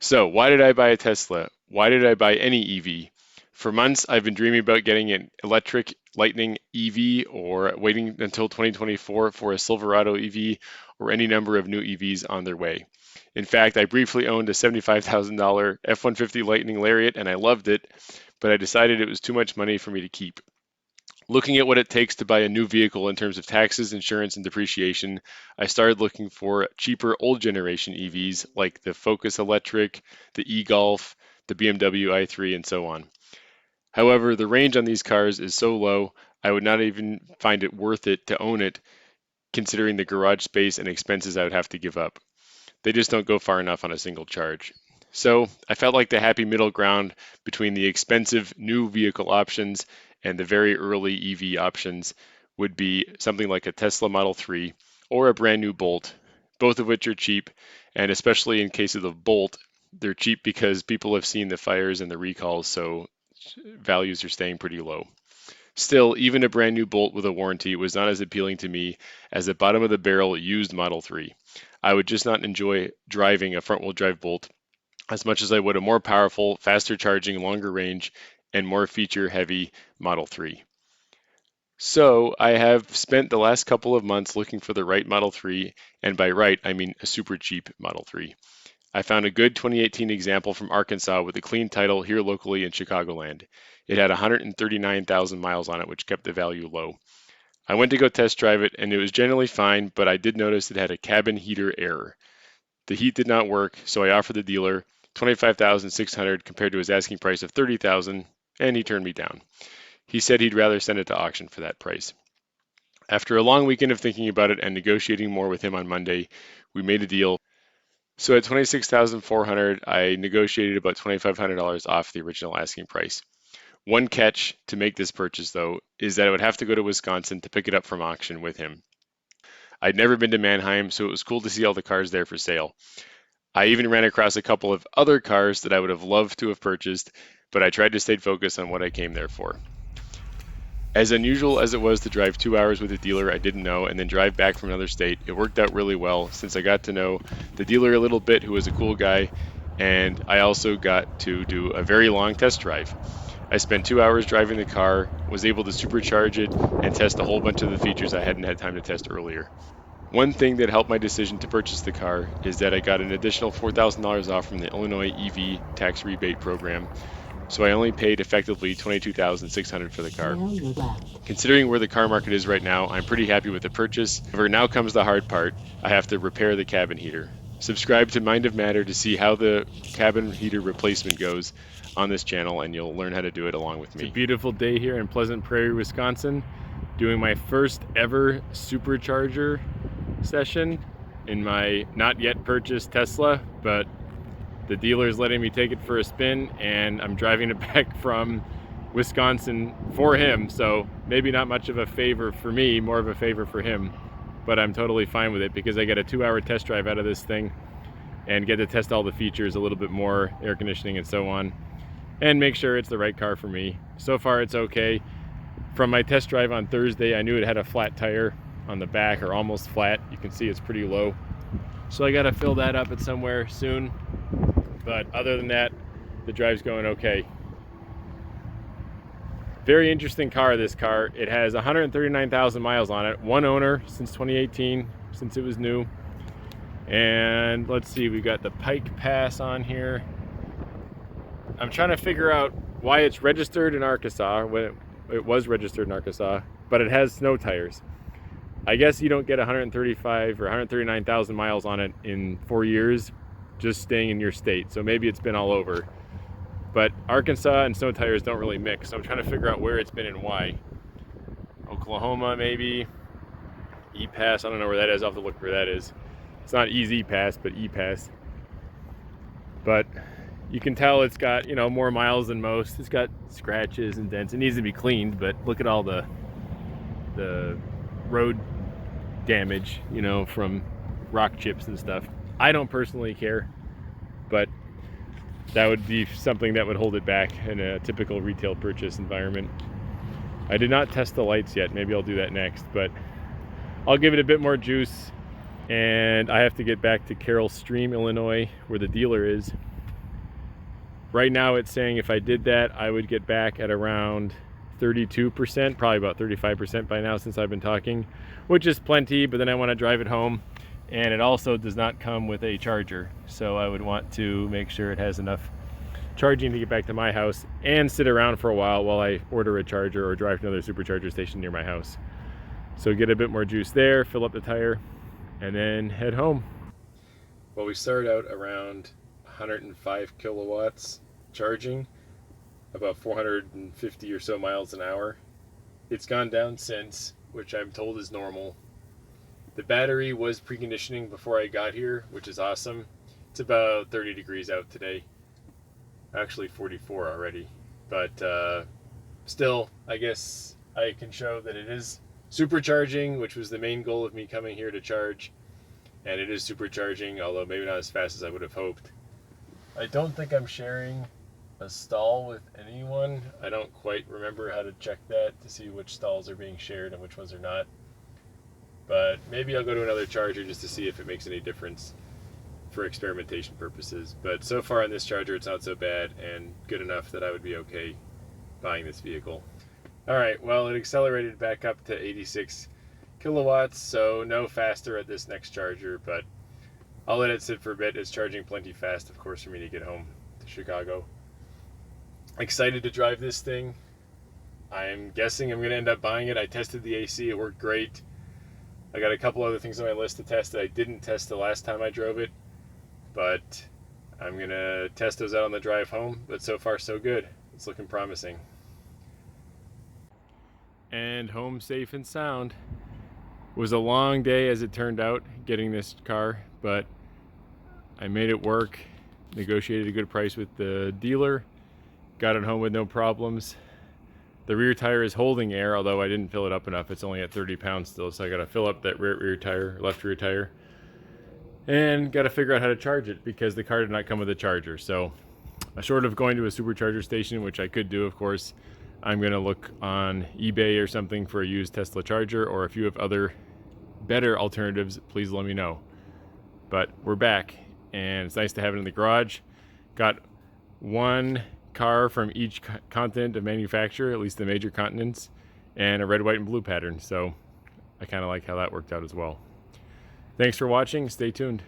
So, why did I buy a Tesla? Why did I buy any EV? For months, I've been dreaming about getting an electric Lightning EV or waiting until 2024 for a Silverado EV or any number of new EVs on their way. In fact, I briefly owned a $75,000 F-150 Lightning Lariat and I loved it, but I decided it was too much money for me to keep. Looking at what it takes to buy a new vehicle in terms of taxes, insurance, and depreciation, I started looking for cheaper old generation EVs like the Focus Electric, the e-Golf, the BMW i3, and so on. However, the range on these cars is so low, I would not even find it worth it to own it, considering the garage space and expenses I would have to give up. They just don't go far enough on a single charge. So I felt like the happy middle ground between the expensive new vehicle options and the very early EV options would be something like a Tesla Model 3 or a brand new Bolt, both of which are cheap. And especially in case of the Bolt, they're cheap because people have seen the fires and the recalls, so values are staying pretty low. Still, even a brand new Bolt with a warranty was not as appealing to me as a bottom of the barrel used Model 3. I would just not enjoy driving a front wheel drive Bolt as much as I would a more powerful, faster charging, longer range, and more feature heavy Model 3. So I have spent the last couple of months looking for the right Model 3, and by right, I mean a super cheap Model 3. I found a good 2018 example from Arkansas with a clean title here locally in Chicagoland. It had 139,000 miles on it, which kept the value low. I went to go test drive it, and it was generally fine, but I did notice it had a cabin heater error. The heat did not work, so I offered the dealer 25,600 compared to his asking price of 30,000, and he turned me down. He said he'd rather send it to auction for that price. After a long weekend of thinking about it and negotiating more with him on Monday, we made a deal. So at 26,400, I negotiated about $2,500 off the original asking price. One catch to make this purchase, though, is that I would have to go to Wisconsin to pick it up from auction with him. I'd never been to Mannheim, so it was cool to see all the cars there for sale. I even ran across a couple of other cars that I would have loved to have purchased, but I tried to stay focused on what I came there for. As unusual as it was to drive 2 hours with a dealer I didn't know and then drive back from another state, it worked out really well since I got to know the dealer a little bit, who was a cool guy, and I also got to do a very long test drive. I spent 2 hours driving the car, was able to supercharge it, and test a whole bunch of the features I hadn't had time to test earlier. One thing that helped my decision to purchase the car is that I got an additional $4,000 off from the Illinois EV tax rebate program, so I only paid effectively $22,600 for the car. Considering where the car market is right now, I'm pretty happy with the purchase. However, now comes the hard part. I have to repair the cabin heater. Subscribe to Mind of Matter to see how the cabin heater replacement goes on this channel, and you'll learn how to do it along with me. It's a beautiful day here in Pleasant Prairie, Wisconsin, doing my first ever supercharger session in my not yet purchased Tesla, but the dealer is letting me take it for a spin, and I'm driving it back from Wisconsin for him, so maybe not much of a favor for me, more of a favor for him, but I'm totally fine with it because I get a 2-hour test drive out of this thing and get to test all the features a little bit more, air conditioning and so on, and make sure it's the right car for me. So far it's okay. From my test drive on Thursday, I knew it had a flat tire on the back, or almost flat. You can see it's pretty low, so I got to fill that up at somewhere soon. But other than that, the drive's going okay. Very interesting car, this car. It has 139,000 miles on it. One owner since 2018, since it was new. And let's see, we got the Pike Pass on here. I'm trying to figure out why it's registered in Arkansas, when it was registered in Arkansas, but it has snow tires. I guess you don't get 135 or 139,000 miles on it in 4 years just staying in your state, so maybe it's been all over. But Arkansas and snow tires don't really mix, so I'm trying to figure out where it's been and why. Oklahoma, maybe. E-Pass, I don't know where that is. I'll have to look where that is. It's not Easy Pass, but E-Pass. But you can tell it's got, you know, more miles than most. It's got scratches and dents. It needs to be cleaned, but look at all the road damage, you know, from rock chips and stuff. I don't personally care, but that would be something that would hold it back in a typical retail purchase environment. I did not test the lights yet. Maybe I'll do that next, but I'll give it a bit more juice. And I have to get back to Carroll Stream, Illinois, where the dealer is. Right now it's saying if I did that, I would get back at around 32%, probably about 35% by now since I've been talking, which is plenty, but then I want to drive it home. And it also does not come with a charger, so I would want to make sure it has enough charging to get back to my house and sit around for a while I order a charger or drive to another supercharger station near my house. So get a bit more juice there, fill up the tire, and then head home. Well, we started out around 105 kilowatts charging, about 450 or so miles an hour. It's gone down since, which I'm told is normal. The battery was preconditioning before I got here, which is awesome. It's about 30 degrees out today. Actually 44 already. But still, I guess I can show that it is supercharging, which was the main goal of me coming here to charge. And it is supercharging, although maybe not as fast as I would have hoped. I don't think I'm sharing a stall with anyone. I don't quite remember how to check that to see which stalls are being shared and which ones are not. But maybe I'll go to another charger just to see if it makes any difference for experimentation purposes. But so far on this charger, it's not so bad and good enough that I would be okay buying this vehicle. All right, well, it accelerated back up to 86 kilowatts, so no faster at this next charger, but I'll let it sit for a bit. It's charging plenty fast, of course, for me to get home to Chicago. Excited to drive this thing. I'm guessing I'm going to end up buying it. I tested the AC. It worked great. I got a couple other things on my list to test that I didn't test the last time I drove it, but I'm going to test those out on the drive home. But so far, so good. It's looking promising. And home safe and sound. It was a long day, as it turned out, getting this car, but I made it work, negotiated a good price with the dealer, got it home with no problems. The rear tire is holding air, although I didn't fill it up enough. It's only at 30 pounds still, so I gotta fill up that rear tire, left rear tire, and gotta figure out how to charge it because the car did not come with a charger. So short of going to a supercharger station, which I could do, of course, I'm gonna look on eBay or something for a used Tesla charger, or if you have other better alternatives, please let me know. But we're back, and it's nice to have it in the garage. Got one car from each continent of manufacturer, at least the major continents, and a red, white, and blue pattern. So I kind of like how that worked out as well. Thanks for watching. Stay tuned.